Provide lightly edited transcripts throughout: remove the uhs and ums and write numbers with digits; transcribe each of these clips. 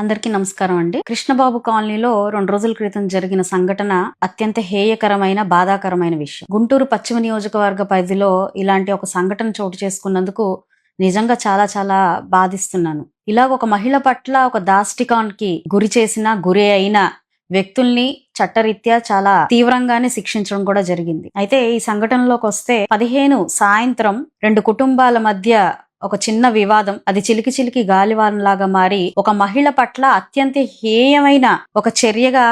అందరికీ నమస్కారం అండి. కృష్ణబాబు కాలనీలో 2 రోజుల క్రితం జరిగిన సంఘటన అత్యంత హేయకరమైన, బాధాకరమైన విషయం. గుంటూరు పశ్చిమ నియోజకవర్గ పరిధిలో ఇలాంటి ఒక సంఘటన చోటు చేసుకున్నందుకు నిజంగా చాలా చాలా బాధిస్తున్నాను. ఇలాగ ఒక మహిళ పట్ల ఒక దాష్టికానికి గురి చేసిన, గురి అయిన వ్యక్తుల్ని చట్టరీత్యా చాలా తీవ్రంగానే శిక్షించడం కూడా జరిగింది. అయితే ఈ సంఘటనలోకి వస్తే 15 సాయంత్రం 2 కుటుంబాల మధ్య ఒక చిన్న వివాదం, అది చిలికి చిలికి గాలివానలాగా మారి ఒక మహిళ పట్ల అత్యంత హేయమైన ఒక చర్యగా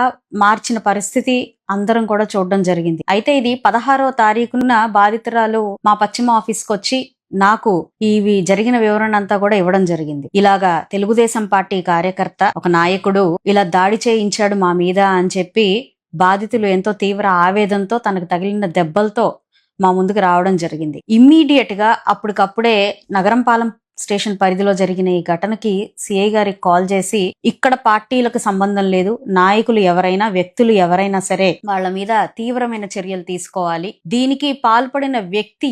మార్చిన పరిస్థితి అందరం కూడా చూడడం జరిగింది. అయితే ఇది 16వ తారీఖున బాధితురాలు మా పశ్చిమ ఆఫీస్కి వచ్చి నాకు ఇవి జరిగిన వివరణ అంతా కూడా ఇవ్వడం జరిగింది. ఇలాగా తెలుగుదేశం పార్టీ కార్యకర్త, ఒక నాయకుడు ఇలా దాడి చేయించాడు మా మీద అని చెప్పి బాధితులు ఎంతో తీవ్ర ఆవేదనతో, తనకు తగిలిన దెబ్బలతో మా ముందుకు రావడం జరిగింది. ఇమ్మీడియట్ గా అప్పటికప్పుడే నగరంపాలెం స్టేషన్ పరిధిలో జరిగిన ఈ ఘటనకి సిఐ గారికి కాల్ చేసి, ఇక్కడ పార్టీలకు సంబంధం లేదు, నాయకులు ఎవరైనా, వ్యక్తులు ఎవరైనా సరే వాళ్ళ మీద తీవ్రమైన చర్యలు తీసుకోవాలి, దీనికి పాల్పడిన వ్యక్తి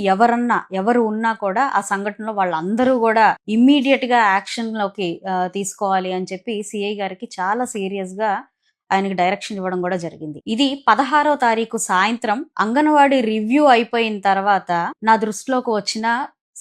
ఎవరు ఉన్నా కూడా ఆ సంఘటనలో వాళ్ళందరూ కూడా ఇమ్మీడియట్ గా యాక్షన్ లోకి తీసుకోవాలి అని చెప్పి సిఐ గారికి చాలా సీరియస్ గా ఆయనకి డైరెక్షన్ ఇవ్వడం కూడా జరిగింది. ఇది 16వ తారీఖు సాయంత్రం అంగన్వాడీ రివ్యూ అయిపోయిన తర్వాత నా దృష్టిలోకి వచ్చిన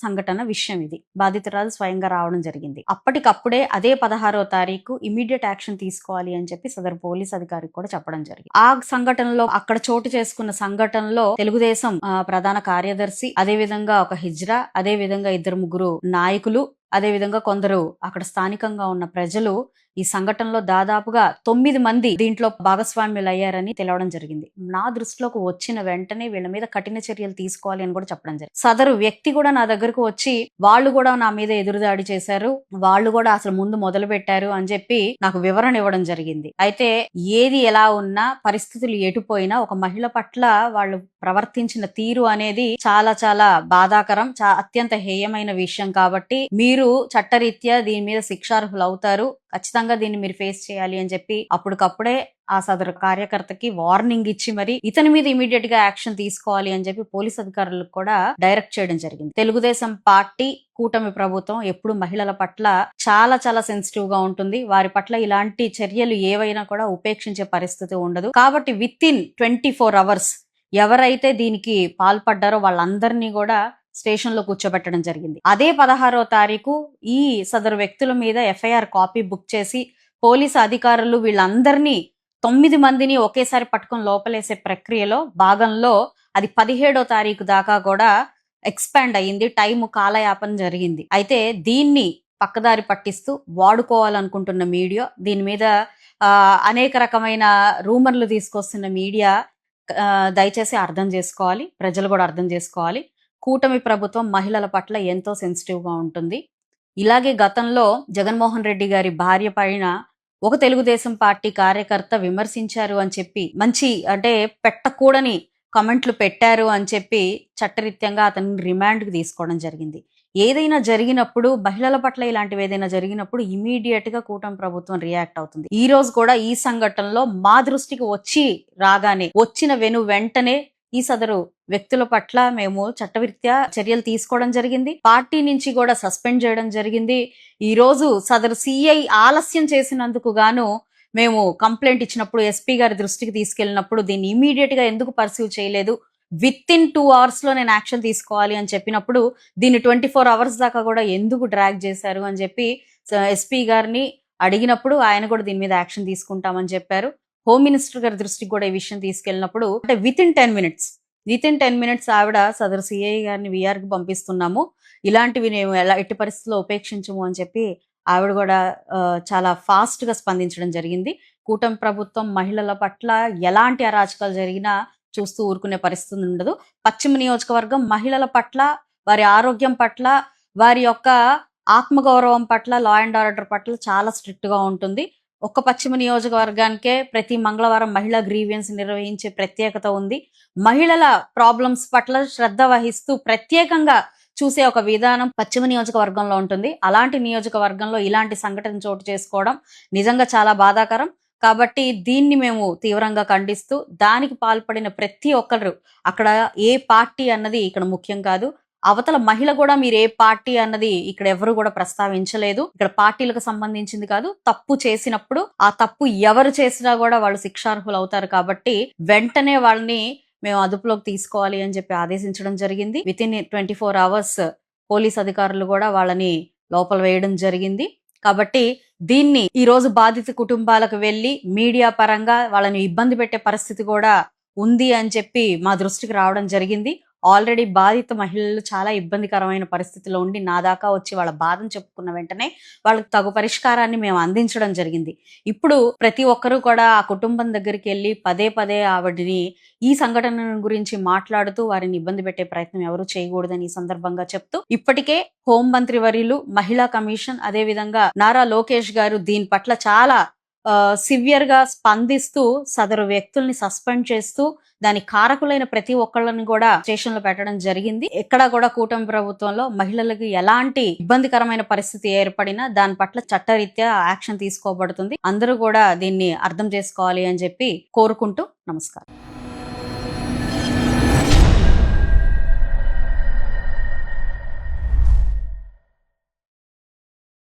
సంఘటన విషయం ఇది. బాధితురాలు స్వయంగా రావడం జరిగింది. అప్పటికప్పుడే అదే 16వ తారీఖు ఇమీడియట్ యాక్షన్ తీసుకోవాలి అని చెప్పి సదరు పోలీస్ అధికారికి కూడా చెప్పడం జరిగింది. ఆ సంఘటనలో, అక్కడ చోటు చేసుకున్న సంఘటనలో తెలుగుదేశం ప్రధాన కార్యదర్శి, అదే విధంగా ఒక హిజ్రా, అదే విధంగా 2-3 నాయకులు, అదే విధంగా కొందరు అక్కడ స్థానికంగా ఉన్న ప్రజలు ఈ సంఘటనలో దాదాపుగా 9 మంది దీంట్లో భాగస్వామ్యులు అయ్యారని తెలవడం జరిగింది. నా దృష్టిలోకి వచ్చిన వెంటనే వీళ్ళ మీద కఠిన చర్యలు తీసుకోవాలి అని కూడా చెప్పడం జరిగింది. సదరు వ్యక్తి కూడా నా దగ్గరకు వచ్చి వాళ్ళు కూడా నా మీద ఎదురుదాడి చేశారు, వాళ్ళు కూడా అసలు ముందు మొదలు పెట్టారు అని చెప్పి నాకు వివరణ ఇవ్వడం జరిగింది. అయితే ఏది ఎలా ఉన్నా, పరిస్థితులు ఎటుపోయినా, ఒక మహిళ పట్ల వాళ్ళు ప్రవర్తించిన తీరు అనేది చాలా చాలా బాధాకరం, అత్యంత హేయమైన విషయం. కాబట్టి మీరు చట్టరీత్యా దీని మీద శిక్షార్హులు అవుతారు, ఖచ్చితంగా దీన్ని మీరు ఫేస్ చేయాలి అని చెప్పి అప్పటికప్పుడే ఆ సదరు కార్యకర్తకి వార్నింగ్ ఇచ్చి మరి ఇతని మీద ఇమీడియట్ గా యాక్షన్ తీసుకోవాలి అని చెప్పి పోలీస్ అధికారులకు కూడా డైరెక్ట్ చేయడం జరిగింది. తెలుగుదేశం పార్టీ, కూటమి ప్రభుత్వం ఎప్పుడు మహిళల పట్ల చాలా చాలా సెన్సిటివ్ గా ఉంటుంది. వారి పట్ల ఇలాంటి చర్యలు ఏవైనా కూడా ఉపేక్షించే పరిస్థితి ఉండదు. కాబట్టి విత్ ఇన్ 24 hours ఎవరైతే దీనికి పాల్పడ్డారో వాళ్ళందరినీ కూడా స్టేషన్ లో కూర్చోబెట్టడం జరిగింది. అదే 16వ తారీఖు ఈ సదరు వ్యక్తుల మీద ఎఫ్ఐఆర్ కాపీ బుక్ చేసి పోలీసు అధికారులు వీళ్ళందరినీ 9 మందిని ఒకేసారి పట్టుకొని లోపలేసే ప్రక్రియలో భాగంలో అది 17వ తారీఖు దాకా కూడా ఎక్స్పాండ్ అయ్యింది. టైము కాలయాపన జరిగింది. అయితే దీన్ని పక్కదారి పట్టిస్తూ వాడుకోవాలనుకుంటున్న మీడియా, దీని మీద అనేక రకమైన రూమర్లు తీసుకొస్తున్న మీడియా దయచేసి అర్థం చేసుకోవాలి, ప్రజలు కూడా అర్థం చేసుకోవాలి. కూటమి ప్రభుత్వం మహిళల పట్ల ఎంతో సెన్సిటివ్ గా ఉంటుంది. ఇలాగే గతంలో జగన్మోహన్ రెడ్డి గారి భార్య పైన ఒక తెలుగుదేశం పార్టీ కార్యకర్త విమర్శించారు అని చెప్పి, మంచి అంటే పెట్టకూడని కమెంట్లు పెట్టారు అని చెప్పి చట్టరీత్యంగా అతన్ని రిమాండ్కి తీసుకోవడం జరిగింది. ఏదైనా జరిగినప్పుడు, మహిళల పట్ల ఇలాంటివి ఏదైనా జరిగినప్పుడు ఇమీడియట్ గా కూటమి ప్రభుత్వం రియాక్ట్ అవుతుంది. ఈ రోజు కూడా ఈ సంఘటనలో మా దృష్టికి వచ్చిన వెంటనే ఈ సదరు వ్యక్తుల పట్ల మేము చట్టరీత్యా చర్యలు తీసుకోవడం జరిగింది. పార్టీ నుంచి కూడా సస్పెండ్ చేయడం జరిగింది. ఈ రోజు సదరు సిఐ ఆలస్యం చేసినందుకు గాను మేము కంప్లైంట్ ఇచ్చినప్పుడు, ఎస్పీ గారి దృష్టికి తీసుకెళ్లినప్పుడు దీన్ని ఇమీడియట్ గా ఎందుకు పర్సీవ్ చేయలేదు, విత్ ఇన్ 2 hours లో నేను యాక్షన్ తీసుకోవాలి అని చెప్పినప్పుడు దీన్ని 24 hours దాకా కూడా ఎందుకు డ్రాగ్ చేశారు అని చెప్పి ఎస్పీ గారిని అడిగినప్పుడు ఆయన కూడా దీని మీద యాక్షన్ తీసుకుంటామని చెప్పారు. హోమ్ మినిస్టర్ గారి దృష్టికి కూడా ఈ విషయం తీసుకెళ్ళినప్పుడు అంటే విత్ ఇన్ 10 minutes ఆవిడ సదరు సిఐ గారిని విఆర్కి పంపిస్తున్నాము, ఇలాంటివి మేము ఎట్టి పరిస్థితుల్లో ఉపేక్షించము అని చెప్పి ఆవిడ కూడా చాలా ఫాస్ట్ గా స్పందించడం జరిగింది. కూటమి ప్రభుత్వం మహిళల పట్ల ఎలాంటి అరాచకాలు జరిగినా చూస్తూ ఊరుకునే పరిస్థితి ఉండదు. పశ్చిమ నియోజకవర్గం మహిళల పట్ల, వారి ఆరోగ్యం పట్ల, వారి యొక్క ఆత్మగౌరవం పట్ల, లా అండ్ ఆర్డర్ పట్ల చాలా స్ట్రిక్ట్ గా ఉంటుంది. ఒక్క పశ్చిమ నియోజకవర్గానికే ప్రతి మంగళవారం మహిళా గ్రీవియన్స్ నిర్వహించే ప్రత్యేకత ఉంది. మహిళల ప్రాబ్లమ్స్ పట్ల శ్రద్ధ వహిస్తూ ప్రత్యేకంగా చూసే ఒక విధానం పశ్చిమ నియోజకవర్గంలో ఉంటుంది. అలాంటి నియోజకవర్గంలో ఇలాంటి సంఘటన చోటు చేసుకోవడం నిజంగా చాలా బాధాకరం. కాబట్టి దీన్ని మేము తీవ్రంగా ఖండిస్తూ, దానికి పాల్పడిన ప్రతి ఒక్కరు, అక్కడ ఏ పార్టీ అన్నది ఇక్కడ ముఖ్యం కాదు, అవతల మహిళ కూడా మీరు ఏ పార్టీ అన్నది ఇక్కడ ఎవరు కూడా ప్రస్తావించలేదు. ఇక్కడ పార్టీలకు సంబంధించింది కాదు. తప్పు చేసినప్పుడు ఆ తప్పు ఎవరు చేసినా కూడా వాళ్ళు శిక్షార్హులు అవుతారు కాబట్టి వెంటనే వాళ్ళని మేము అదుపులోకి తీసుకోవాలి అని చెప్పి ఆదేశించడం జరిగింది. వితిన్ 24 hours పోలీస్ అధికారులు కూడా వాళ్ళని లోపల వేయడం జరిగింది. కాబట్టి దీన్ని ఈ రోజు బాధిత కుటుంబాలకు వెళ్లి మీడియా పరంగా వాళ్ళని ఇబ్బంది పెట్టే పరిస్థితి కూడా ఉంది అని చెప్పి మా దృష్టికి రావడం జరిగింది. ఆల్రెడీ బాధిత మహిళలు చాలా ఇబ్బందికరమైన పరిస్థితిలో ఉండి నా దాకా వచ్చి వాళ్ళ బాధను చెప్పుకున్న వెంటనే వాళ్ళకి తగు పరిష్కారాన్ని మేము అందించడం జరిగింది. ఇప్పుడు ప్రతి ఒక్కరూ కూడా ఆ కుటుంబం దగ్గరికి వెళ్ళి పదే పదే ఆవిడని ఈ సంఘటన గురించి మాట్లాడుతూ వారిని ఇబ్బంది పెట్టే ప్రయత్నం ఎవరు చేయకూడదని ఈ సందర్భంగా చెప్తూ, ఇప్పటికే హోంమంత్రి వర్యులు, మహిళా కమిషన్, అదే విధంగా నారా లోకేష్ గారు దీని పట్ల చాలా సివియర్ గా స్పందిస్తూ సదరు వ్యక్తుల్ని సస్పెండ్ చేస్తూ దాని కారకులైన ప్రతి ఒక్కళ్ళని కూడా స్టేషన్ లో పెట్టడం జరిగింది. ఎక్కడా కూడా కూటమి ప్రభుత్వంలో మహిళలకు ఎలాంటి ఇబ్బందికరమైన పరిస్థితి ఏర్పడినా దాని పట్ల చట్టరీత్యా యాక్షన్ తీసుకోబడుతుంది. అందరూ కూడా దీన్ని అర్థం చేసుకోవాలి అని చెప్పి కోరుకుంటూ నమస్కారం.